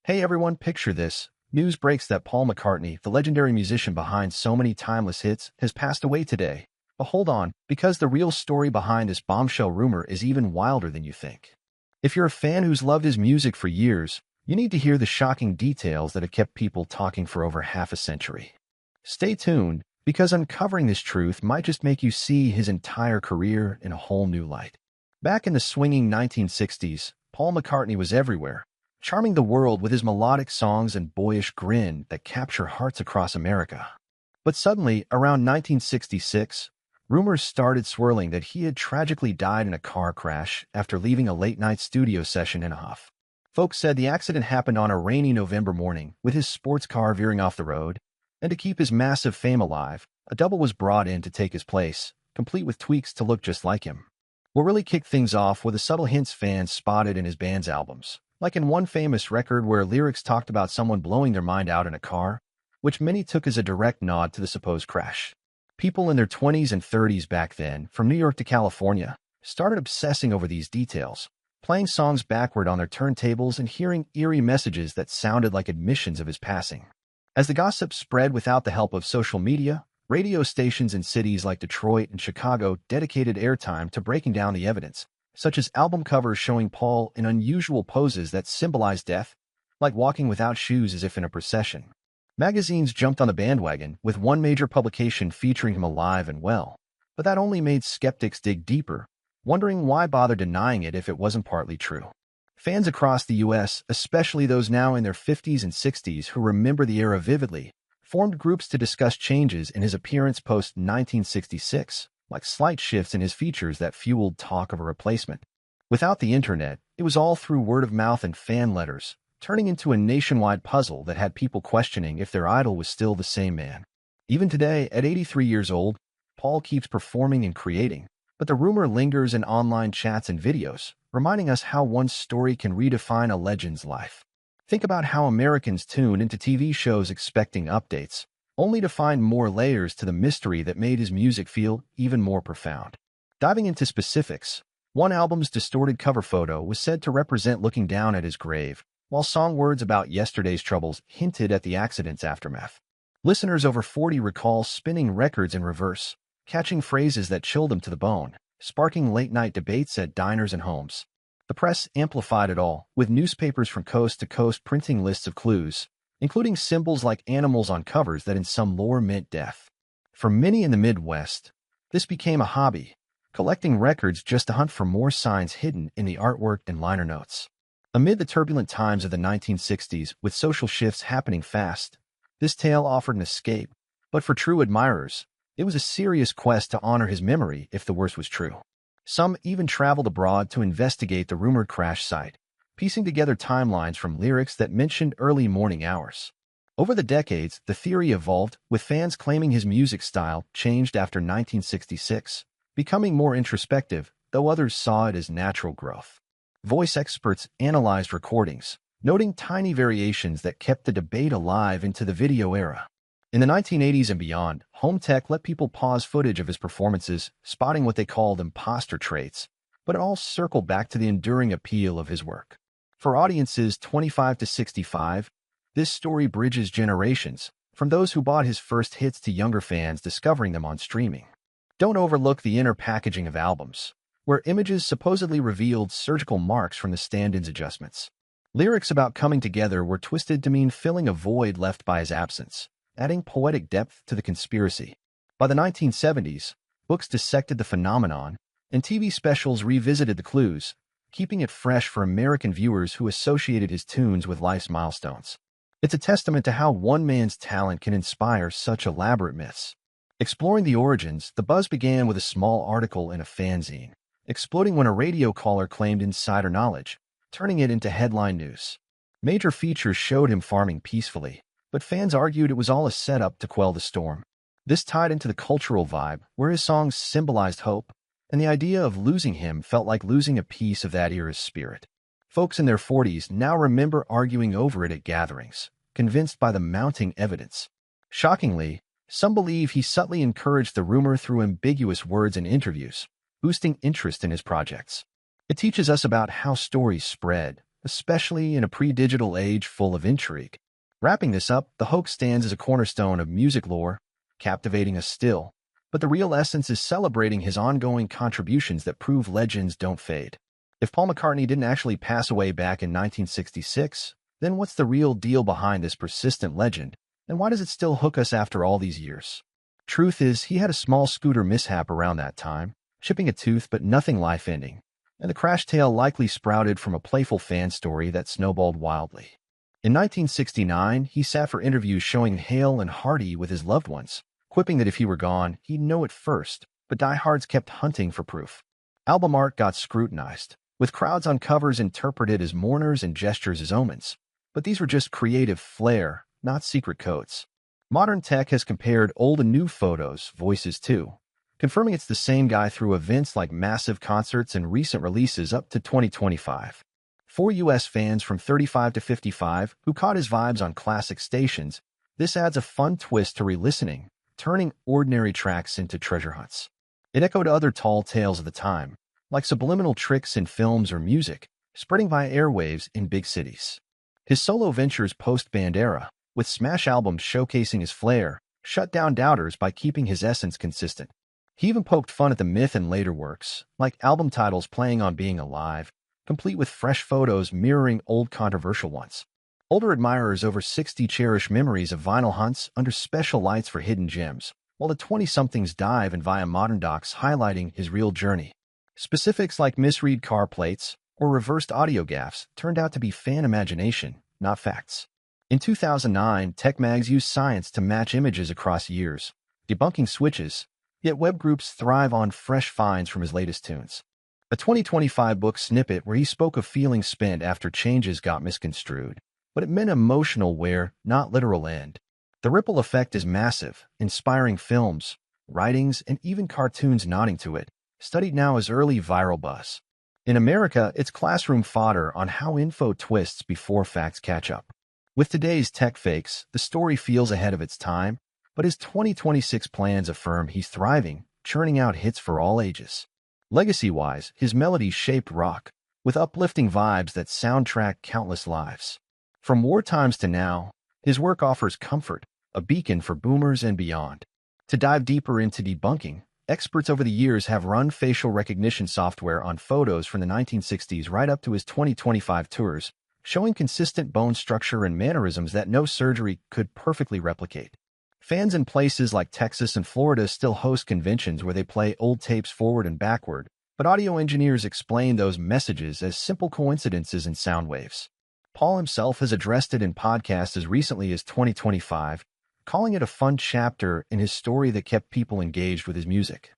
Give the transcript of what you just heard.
Hey everyone, picture this. News breaks that Paul McCartney, the legendary musician behind so many timeless hits, has passed away today. But hold on, because the real story behind this bombshell rumor is even wilder than you think. If you're a fan who's loved his music for years, you need to hear the shocking details that have kept people talking for over half a century. Stay tuned, because uncovering this truth might just make you see his entire career in a whole new light. Back in the swinging 1960s, Paul McCartney was everywhere, charming the world with his melodic songs and boyish grin that capture hearts across America. But suddenly, around 1966, rumors started swirling that he had tragically died in a car crash after leaving a late-night studio session in a huff. Folks said the accident happened on a rainy November morning, with his sports car veering off the road, and to keep his massive fame alive, a double was brought in to take his place, complete with tweaks to look just like him. What really kicked things off were the subtle hints fans spotted in his band's albums, like in one famous record where lyrics talked about someone blowing their mind out in a car, which many took as a direct nod to the supposed crash. People in their 20s and 30s back then, from New York to California, started obsessing over these details, playing songs backward on their turntables and hearing eerie messages that sounded like admissions of his passing. As the gossip spread without the help of social media, radio stations in cities like Detroit and Chicago dedicated airtime to breaking down the evidence, such as album covers showing Paul in unusual poses that symbolized death, like walking without shoes as if in a procession. Magazines jumped on the bandwagon, with one major publication featuring him alive and well, but that only made skeptics dig deeper, wondering why bother denying it if it wasn't partly true. Fans across the U.S., especially those now in their 50s and 60s who remember the era vividly, formed groups to discuss changes in his appearance post-1966, like slight shifts in his features that fueled talk of a replacement. Without the internet, it was all through word of mouth and fan letters, turning into a nationwide puzzle that had people questioning if their idol was still the same man. Even today, at 83 years old, Paul keeps performing and creating, but the rumor lingers in online chats and videos, reminding us how one story can redefine a legend's life. Think about how Americans tune into TV shows expecting updates, only to find more layers to the mystery that made his music feel even more profound. Diving into specifics, one album's distorted cover photo was said to represent looking down at his grave, while song words about yesterday's troubles hinted at the accident's aftermath. Listeners over 40 recall spinning records in reverse, catching phrases that chilled them to the bone, sparking late-night debates at diners and homes. The press amplified it all, with newspapers from coast to coast printing lists of clues, including symbols like animals on covers that in some lore meant death. For many in the Midwest, this became a hobby, collecting records just to hunt for more signs hidden in the artwork and liner notes. Amid the turbulent times of the 1960s, with social shifts happening fast, this tale offered an escape, but for true admirers, it was a serious quest to honor his memory if the worst was true. Some even traveled abroad to investigate the rumored crash site, piecing together timelines from lyrics that mentioned early morning hours. Over the decades, the theory evolved, with fans claiming his music style changed after 1966, becoming more introspective, though others saw it as natural growth. Voice experts analyzed recordings, noting tiny variations that kept the debate alive into the video era. In the 1980s and beyond, home tech let people pause footage of his performances, spotting what they called imposter traits, but it all circled back to the enduring appeal of his work. For audiences 25 to 65, this story bridges generations, from those who bought his first hits to younger fans discovering them on streaming. Don't overlook the inner packaging of albums, where images supposedly revealed surgical marks from the stand-ins adjustments. Lyrics about coming together were twisted to mean filling a void left by his absence, adding poetic depth to the conspiracy. By the 1970s, books dissected the phenomenon, and TV specials revisited the clues, keeping it fresh for American viewers who associated his tunes with life's milestones. It's a testament to how one man's talent can inspire such elaborate myths. Exploring the origins, the buzz began with a small article in a fanzine, exploding when a radio caller claimed insider knowledge, turning it into headline news. Major features showed him farming peacefully, but fans argued it was all a setup to quell the storm. This tied into the cultural vibe, where his songs symbolized hope, and the idea of losing him felt like losing a piece of that era's spirit. Folks in their 40s now remember arguing over it at gatherings, convinced by the mounting evidence. Shockingly, some believe he subtly encouraged the rumor through ambiguous words in interviews, boosting interest in his projects. It teaches us about how stories spread, especially in a pre-digital age full of intrigue. Wrapping this up, the hoax stands as a cornerstone of music lore, captivating us still, but the real essence is celebrating his ongoing contributions that prove legends don't fade. If Paul McCartney didn't actually pass away back in 1966, then what's the real deal behind this persistent legend, and why does it still hook us after all these years? Truth is, he had a small scooter mishap around that time, chipping a tooth but nothing life-ending, and the crash tale likely sprouted from a playful fan story that snowballed wildly. In 1969, he sat for interviews showing hale and hearty with his loved ones, quipping that if he were gone, he'd know it first, but diehards kept hunting for proof. Album art got scrutinized, with crowds on covers interpreted as mourners and gestures as omens. But these were just creative flair, not secret codes. Modern tech has compared old and new photos, voices too, confirming it's the same guy through events like massive concerts and recent releases up to 2025. For U.S. fans from 35 to 55 who caught his vibes on classic stations, this adds a fun twist to re-listening, turning ordinary tracks into treasure hunts. It echoed other tall tales of the time, like subliminal tricks in films or music, spreading via airwaves in big cities. His solo ventures post-band era, with smash albums showcasing his flair, shut down doubters by keeping his essence consistent. He even poked fun at the myth in later works, like album titles playing on being alive, complete with fresh photos mirroring old controversial ones. Older admirers over 60 cherish memories of vinyl hunts under special lights for hidden gems, while the 20-somethings dive in via modern docs highlighting his real journey. Specifics like misread car plates or reversed audio gaffes turned out to be fan imagination, not facts. In 2009, tech mags used science to match images across years, debunking switches, yet web groups thrive on fresh finds from his latest tunes. A 2025 book snippet where he spoke of feelings spent after changes got misconstrued, but it meant emotional wear, not literal end. The ripple effect is massive, inspiring films, writings, and even cartoons nodding to it, studied now as early viral buzz. In America, it's classroom fodder on how info twists before facts catch up. With today's tech fakes, the story feels ahead of its time, but his 2026 plans affirm he's thriving, churning out hits for all ages. Legacy-wise, his melodies shaped rock, with uplifting vibes that soundtrack countless lives. From war times to now, his work offers comfort, a beacon for boomers and beyond. To dive deeper into debunking, experts over the years have run facial recognition software on photos from the 1960s right up to his 2025 tours, showing consistent bone structure and mannerisms that no surgery could perfectly replicate. Fans in places like Texas and Florida still host conventions where they play old tapes forward and backward, but audio engineers explain those messages as simple coincidences in sound waves. Paul himself has addressed it in podcasts as recently as 2025, calling it a fun chapter in his story that kept people engaged with his music.